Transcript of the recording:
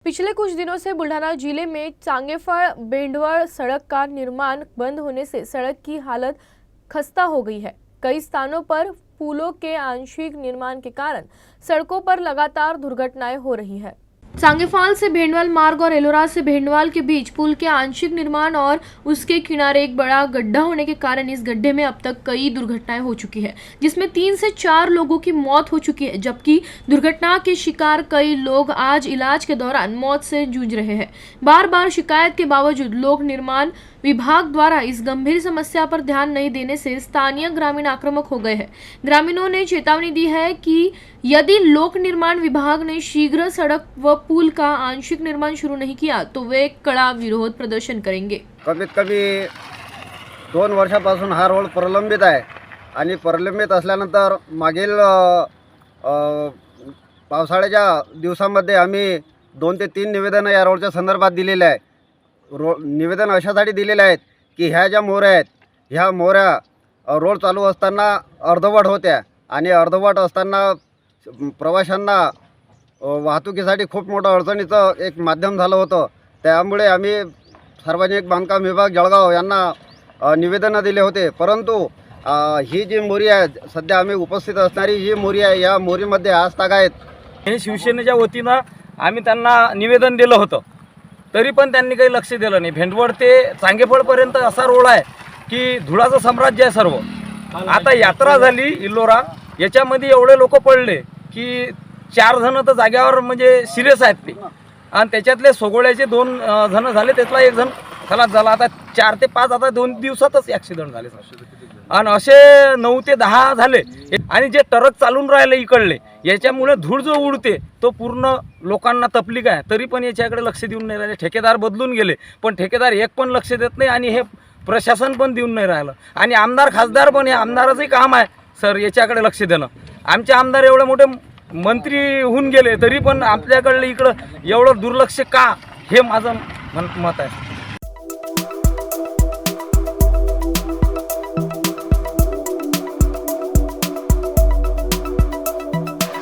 पिछले कुछ दिनों से बुल्ढाना जिले में चांगेफळ बेंडवळ सड़क का निर्माण बंद होने से सड़क की हालत खस्ता हो गई है। कई स्थानों पर पुलों के आंशिक निर्माण के कारण सड़कों पर लगातार दुर्घटनाएं हो रही है। चांगेफळ से भेंडवाल मार्ग और एलोरा से भेंडवाल के बीच पुल के आंशिक निर्माण और उसके किनारे एक बड़ा गड्ढा होने के कारण इस गड्ढे में अब तक कई दुर्घटनाएं हो चुकी है, जिसमें 3 से 4 लोगों की मौत हो चुकी है, जबकि दुर्घटना के शिकार कई लोग आज इलाज के दौरान मौत से जूझ रहे हैं। बार बार शिकायत के बावजूद लोक निर्माण विभाग द्वारा इस गंभीर समस्या पर ध्यान नहीं देने से स्थानीय ग्रामीण आक्रामक हो गए हैं। ग्रामीणों ने चेतावनी दी है कि यदि लोक निर्माण विभाग ने शीघ्र सड़क व पुल का आंशिक निर्माण शुरू नहीं किया तो वे कड़ा विरोध प्रदर्शन करेंगे। कमीत कमी 2 वर्षापासून हा रोड प्रलंबित आहे आणि प्रलंबित असल्यानंतर मागील पावसाळ्याच्या दिवसांमध्ये आम्ही 2 ते 3 निवेदनं या रोडच्या संदर्भात दिलेले आहे। निवेदन अशासाठी दिलेले आहेत की ह्या ज्या मोऱ्या आहेत ह्या मोऱ्या रोड चालू असताना अर्धवट होत्या आणि अर्धवट असताना प्रवाशांना वाहतुकीसाठी खूप मोठं अडचणीचं एक माध्यम झालं होतं। त्यामुळे आम्ही सार्वजनिक बांधकाम विभाग जळगाव यांना निवेदन दिले होते, परंतु ही जी मोरी आहे सध्या आम्ही उपस्थित असणारी ही मोरी आहे, या मोरीमध्ये आजताग आहेत। हे शिवसेनेच्या वतीनं आम्ही त्यांना निवेदन दिलं होतं, तरी पण त्यांनी काही लक्ष दिलं नाही। भेंडवळ ते चांगेफळपर्यंत असा रोड आहे की धुळाचं साम्राज्य आहे सर्व। आता यात्रा झाली इल्लोरा, याच्यामध्ये एवढे लोक पडले की 4 जण तर जाग्यावर म्हणजे सिरियस आहेत ते, आणि त्याच्यातले सोगोळ्याचे 2 जण झाले, त्यातला 1 जण खलास झाला। आता 4 ते 5 आता 2 दिवसातच ॲक्सिडेंट झाले आणि असे 9 ते 10 झाले। आणि जे ट्रक चालून राहिले इकडले याच्यामुळे धूळ जो उडते तो पूर्ण लोकांना तपलीक आहे, तरी पण याच्याकडे लक्ष देऊन नाही राहिले। ठेकेदार बदलून गेले पण ठेकेदार एक पण लक्ष देत नाही आणि हे प्रशासन पण देऊन नाही राहिलं। आणि आमदार खासदार पण, हे आमदाराचंही काम आहे सर याच्याकडे लक्ष देणं। आमचे आमदार एवढे मोठे मंत्री होऊन गेले तरी पण आपल्याकडले इकडं एवढं दुर्लक्ष का, हे माझं मत आहे।